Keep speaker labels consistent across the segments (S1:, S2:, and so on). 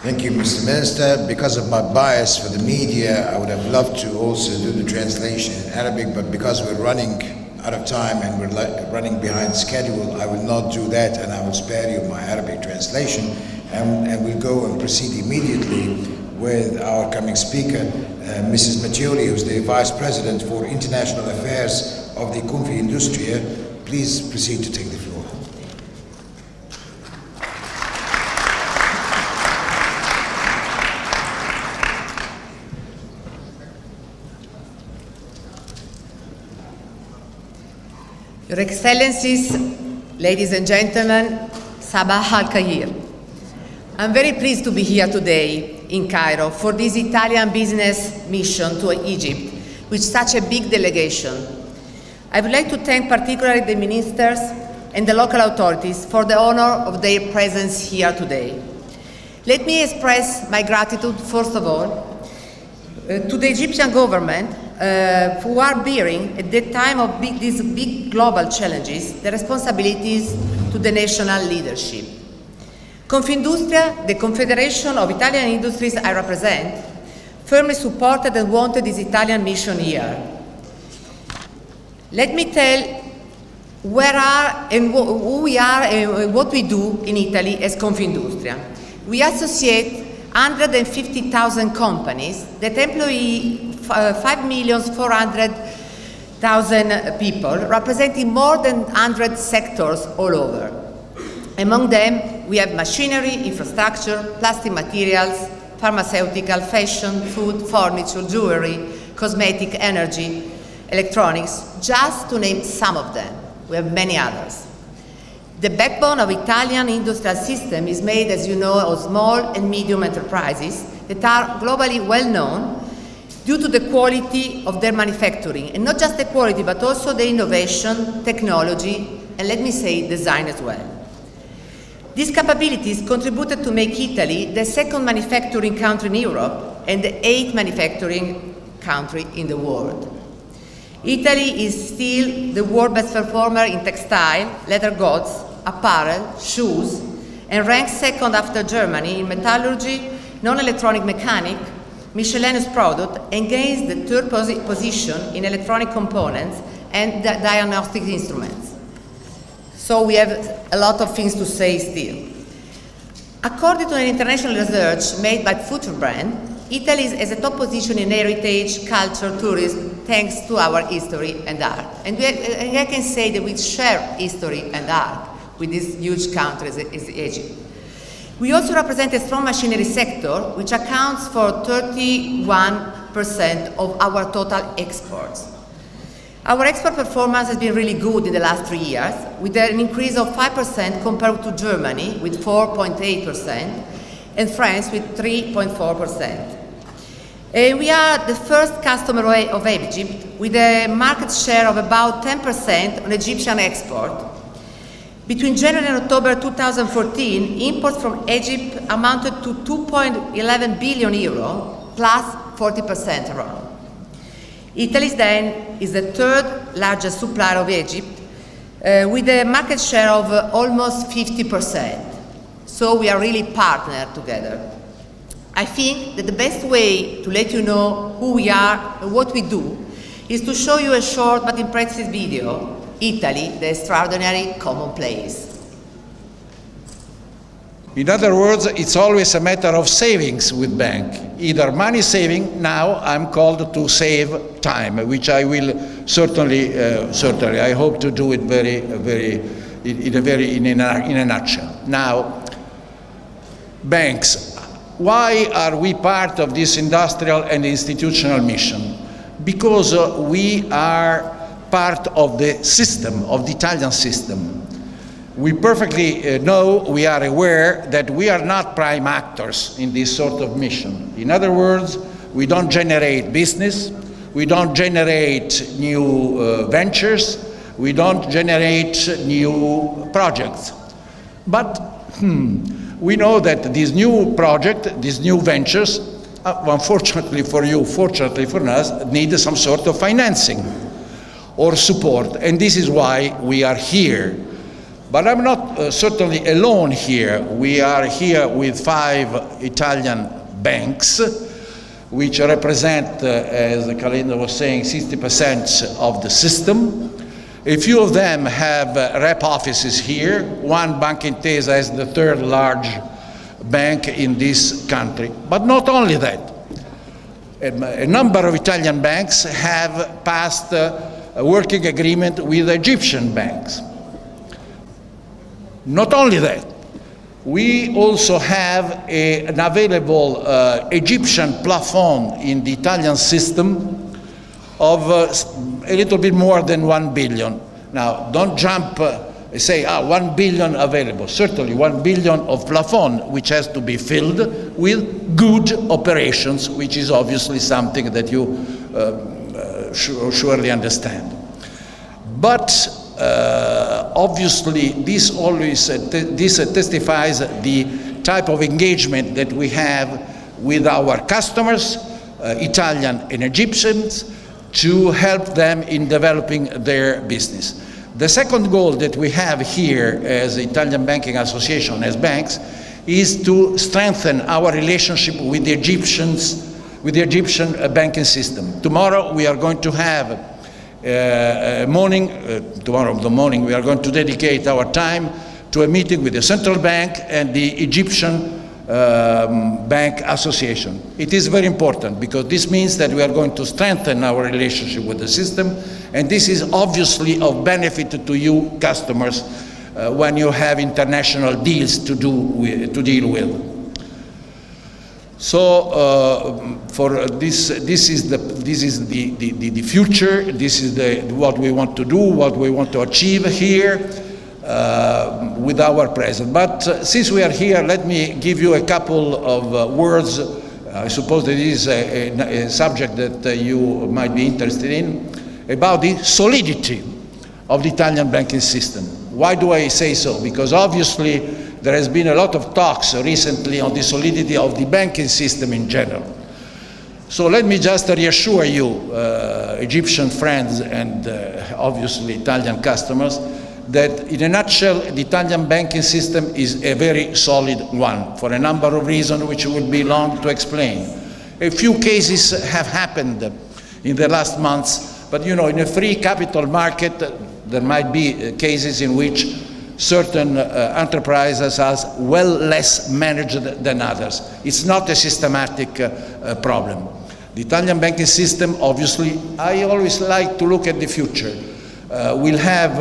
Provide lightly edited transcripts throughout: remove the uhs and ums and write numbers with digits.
S1: Thank you, Mr. Minister. Because of my bias for the media, I would have loved to also do the translation in Arabic, but because we're running out of time and we're running behind schedule, I will not do that, and I will spare you my Arabic translation, and we'll go and proceed immediately with our coming speaker, Mrs. Mattioli, who's the Vice President for International Affairs of the Confindustria. Please proceed to take the floor.
S2: Your Excellencies, ladies and gentlemen, Sabah al-Khair. I'm very pleased to be here today in Cairo for this Italian business mission to Egypt with such a big delegation. I would like to thank particularly the ministers and the local authorities for the honor of their presence here today. Let me express my gratitude, first of all, to the Egyptian government who are bearing, at the time of these big global challenges, the responsibilities to the national leadership. Confindustria, the Confederation of Italian Industries I represent, firmly supported and wanted this Italian mission here. Let me tell where are and who we are and what we do in Italy as Confindustria. We associate 150,000 companies that employ 5,400,000 people, representing more than 100 sectors all over. Among them, we have machinery, infrastructure, plastic materials, pharmaceutical, fashion, food, furniture, jewelry, cosmetic, energy, electronics, just to name some of them. We have many others. The backbone of Italian industrial system is made, as you know, of small and medium enterprises that are globally well known due to the quality of their manufacturing, and not just the quality, but also the innovation, technology, and let me say, design as well. These capabilities contributed to make Italy the second manufacturing country in Europe and the 8th manufacturing country in the world. Italy is still the world best performer in textile, leather goods, apparel, shoes, and ranks second after Germany in metallurgy, non-electronic mechanic, miscellaneous product, and gains the third position in electronic components and diagnostic instruments. So we have a lot of things to say still. According to an international research made by Future Brand, Italy has a top position in heritage, culture, tourism, thanks to our history and art. And I can say that we share history and art with this huge country as Egypt. We also represent a strong machinery sector, which accounts for 31% of our total exports. Our export performance has been really good in the last 3 years, with an increase of 5% compared to Germany, with 4.8%, and France with 3.4%. We are the first customer of Egypt, with a market share of about 10% on Egyptian export. Between January and October 2014, imports from Egypt amounted to 2.11 billion euro, plus 40% around. Italy then is the third largest supplier of Egypt, with a market share of almost 50%. So we are really partnered together. I think that the best way to let you know who we are and what we do is to show you a short but impressive video, Italy, the extraordinary commonplace.
S3: In other words, it's always a matter of savings with bank. Either money saving, now I'm called to save time, which I will certainly, I hope to do it in a nutshell. Now, banks, why are we part of this industrial and institutional mission? Because we are part of the system, of the Italian system. We perfectly know, we are aware that we are not prime actors in this sort of mission. In other words, we don't generate business, we don't generate new ventures, we don't generate new projects. But we know that these new projects, these new ventures, unfortunately for you, fortunately for us, need some sort of financing or support. And this is why we are here. But I'm not certainly alone here. We are here with 5 Italian banks, which represent, as Calenda was saying, 60% of the system. A few of them have rep offices here. One, Banca Intesa, is the 3rd large bank in this country. But not only that, a number of Italian banks have passed a working agreement with Egyptian banks. Not only that, we also have an available Egyptian plafond in the Italian system of a little bit more than 1 billion. Now, don't jump and say, 1 billion available. Certainly 1 billion of plafond, which has to be filled with good operations, which is obviously something that you surely understand. But obviously, this testifies the type of engagement that we have with our customers, Italian and Egyptians, to help them in developing their business. The second goal that we have here as Italian Banking Association, as banks, is to strengthen our relationship with the Egyptian banking system. Tomorrow we are going to have tomorrow morning we are going to dedicate our time to a meeting with the Central Bank and the Egyptian Bank Association. It is very important because this means that we are going to strengthen our relationship with the system, and this is obviously of benefit to you customers when you have international deals to deal with. So for this is the future. This is what we want to do, what we want to achieve here with our presence. But since we are here, let me give you a couple of words. I suppose that this is a subject that you might be interested in, about the solidity of the Italian banking system. Why do I say so? Because obviously there has been a lot of talks recently on the solidity of the banking system in general. So let me just reassure you, Egyptian friends and obviously Italian customers, that in a nutshell, the Italian banking system is a very solid one for a number of reasons which would be long to explain. A few cases have happened in the last months, but you know, in a free capital market, there might be cases in which certain enterprises are well less managed than others. It's not a systematic problem. The Italian banking system, obviously, I always like to look at the future. We'll have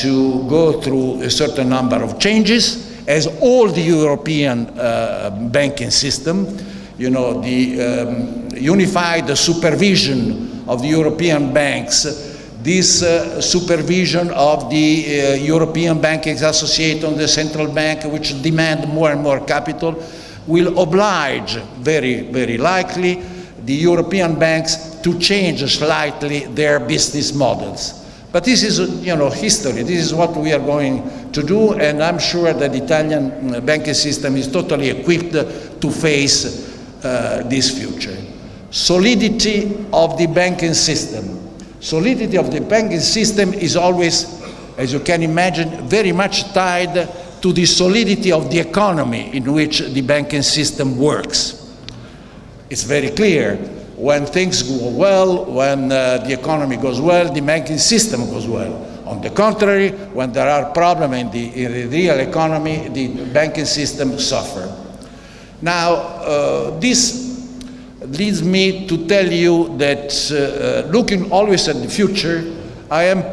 S3: to go through a certain number of changes, as all the European banking system. You know, the unified supervision of the European banks, this supervision of the European Banking Association, the central bank, which demand more and more capital, will oblige, very, very likely, the European banks to change slightly their business models. But this is, you know, history. This is what we are going to do, and I'm sure that the Italian banking system is totally equipped to face this future. Solidity of the banking system. Solidity of the banking system is always, as you can imagine, very much tied to the solidity of the economy in which the banking system works. It's very clear. When things go well, when the economy goes well, the banking system goes well. On the contrary, when there are problems in the real economy, the banking system suffers. Now, this leads me to tell you that looking always at the future, I am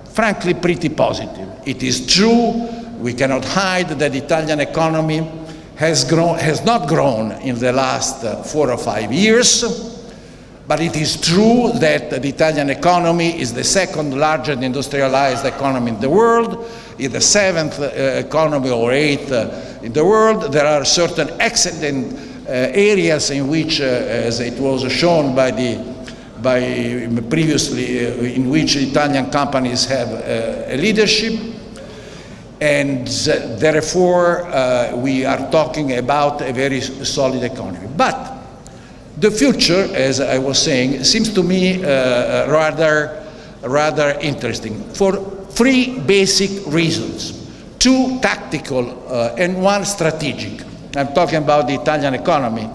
S3: frankly pretty positive. It is true, we cannot hide that the Italian economy has not grown in the last 4 or 5 years. But it is true that the Italian economy is the second largest industrialized economy in the world, is the 7th economy or 8th in the world. There are certain excellent areas in which, as it was shown previously, in which Italian companies have a leadership, and therefore we are talking about a very solid economy. But the future, as I was saying, seems to me rather interesting for three basic reasons, two tactical and one strategic. I'm talking about the Italian economy.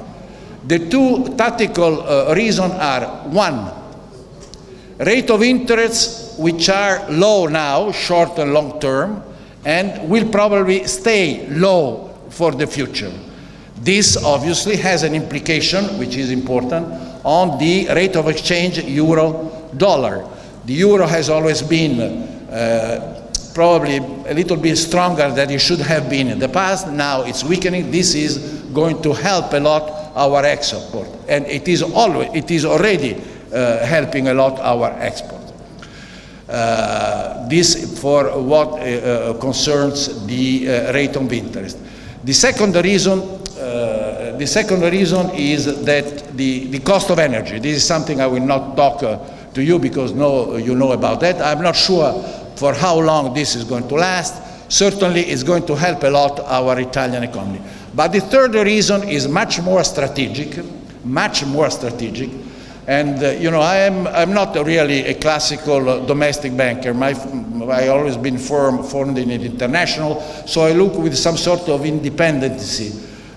S3: The two tactical reasons are, one, rate of interest, which are low now, short and long term, and will probably stay low for the future. This obviously has an implication, which is important, on the rate of exchange euro-dollar. The euro has always been probably a little bit stronger than it should have been in the past. Now it's weakening. This is going to help a lot our export, and it is already helping a lot our export. This for what concerns the rate of interest. The second reason is that the cost of energy. This is something I will not talk to you because you know about that. I'm not sure for how long this is going to last. Certainly it's going to help a lot our Italian economy. But the third reason is much more strategic. And I'm not really a classical domestic banker. I always been formed in an international, so I look with some sort of independency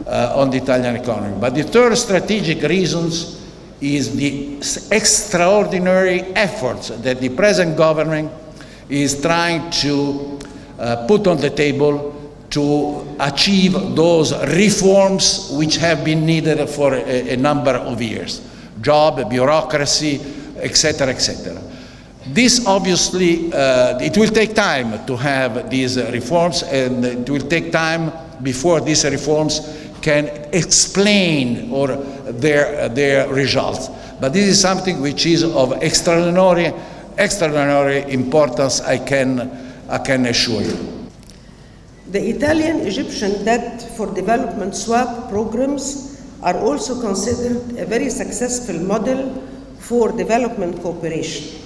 S3: on the Italian economy. But the third strategic reasons is the extraordinary efforts that the present government is trying to put on the table to achieve those reforms which have been needed for a number of years. Job, bureaucracy, etc., etc. This obviously, it will take time to have these reforms, and it will take time before these reforms can explain or their results. But this is something which is of extraordinary importance, I can assure you.
S4: The Italian-Egyptian debt for development swap programs are also considered a very successful model for development cooperation.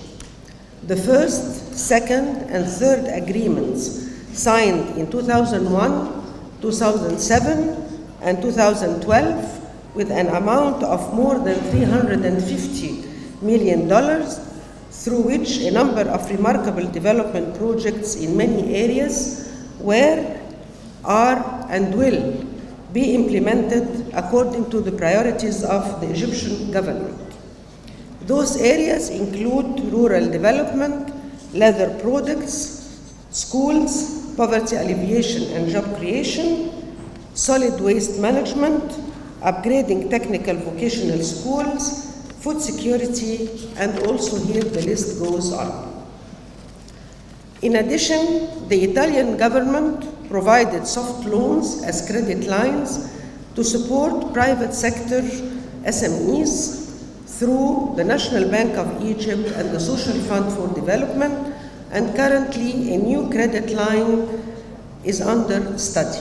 S4: The first, second, and third agreements signed in 2001, 2007, and 2012 with an amount of more than $350 million, through which a number of remarkable development projects in many areas were, are, and will be implemented according to the priorities of the Egyptian government. Those areas include rural development, leather products, schools, poverty alleviation and job creation, solid waste management, upgrading technical vocational schools, food security, and also here the list goes on. In addition, the Italian government provided soft loans as credit lines to support private sector SMEs through the National Bank of Egypt and the Social Fund for Development, and currently a new credit line is under study.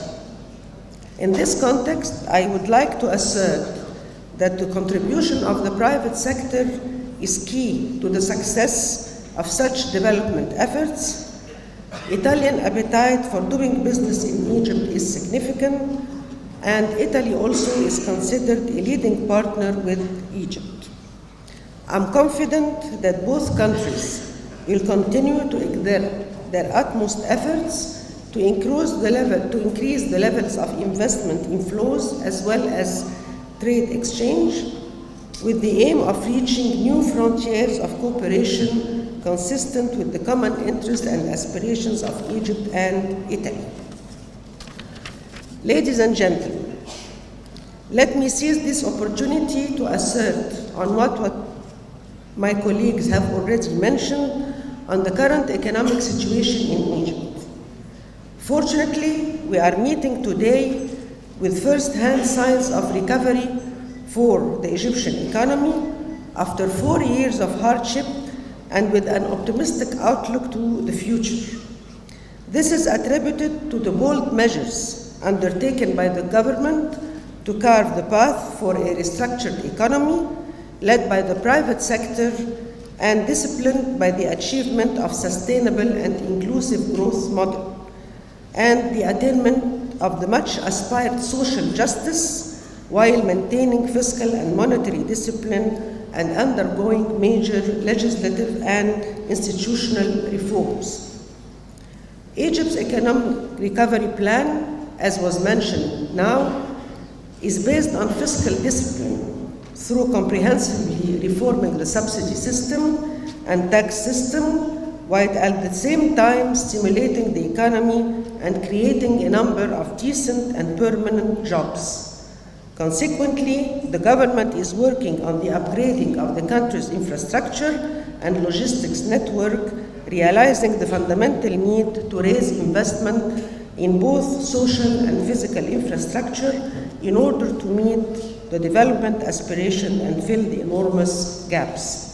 S4: In this context, I would like to assert that the contribution of the private sector is key to the success of such development efforts. Italian appetite for doing business in Egypt is significant, and Italy also is considered a leading partner with Egypt. I'm confident that both countries will continue to exert their utmost efforts to increase the levels of investment inflows as well as trade exchange, with the aim of reaching new frontiers of cooperation consistent with the common interests and aspirations of Egypt and Italy. Ladies and gentlemen, let me seize this opportunity to assert on what my colleagues have already mentioned on the current economic situation in Egypt. Fortunately, we are meeting today with first-hand signs of recovery for the Egyptian economy after 4 years of hardship and with an optimistic outlook to the future. This is attributed to the bold measures undertaken by the government to carve the path for a restructured economy led by the private sector and disciplined by the achievement of sustainable and inclusive growth model and the attainment of the much aspired social justice while maintaining fiscal and monetary discipline and undergoing major legislative and institutional reforms. Egypt's economic recovery plan, as was mentioned now, is based on fiscal discipline through comprehensively reforming the subsidy system and tax system, while at the same time stimulating the economy and creating a number of decent and permanent jobs. Consequently, the government is working on the upgrading of the country's infrastructure and logistics network, realizing the fundamental need to raise investment in both social and physical infrastructure in order to meet the development aspiration and fill the enormous gaps.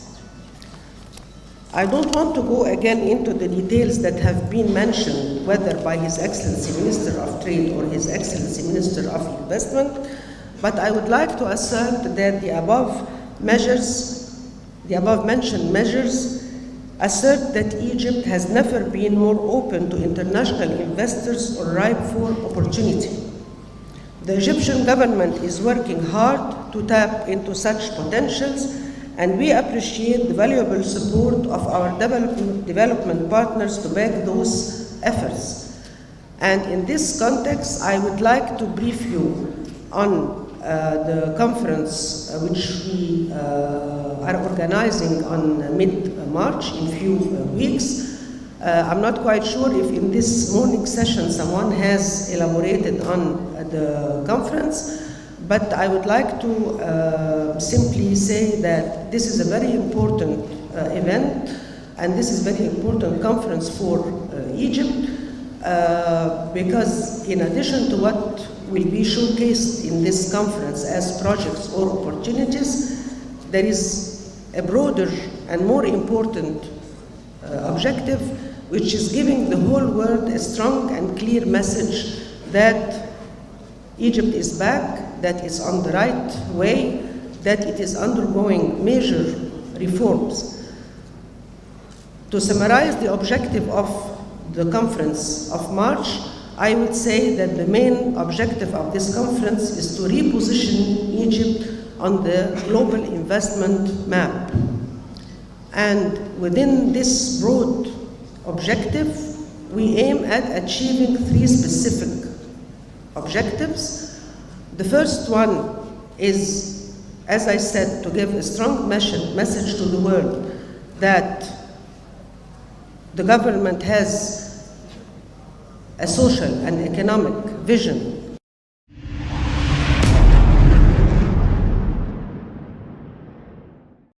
S4: I don't want to go again into the details that have been mentioned, whether by His Excellency Minister of Trade or His Excellency Minister of Investment, but I would like to assert that the above mentioned measures assert that Egypt has never been more open to international investors or ripe for opportunity. The Egyptian government is working hard to tap into such potentials, and we appreciate the valuable support of our development partners to back those efforts. And in this context, I would like to brief you on the conference which we are organizing on mid-March in few weeks. I'm not quite sure if in this morning session someone has elaborated on the conference, but I would like to simply say that this is a very important event, and this is a very important conference for Egypt, because in addition to what will be showcased in this conference as projects or opportunities, there is a broader and more important objective, which is giving the whole world a strong and clear message that Egypt is back, that it's on the right way, that it is undergoing major reforms. To summarize the objective of the conference of March, I would say that the main objective of this conference is to reposition Egypt on the global investment map. And within this broad objective, we aim at achieving three specific objectives. The first one is, as I said, to give a strong message to the world that the government has a social and economic vision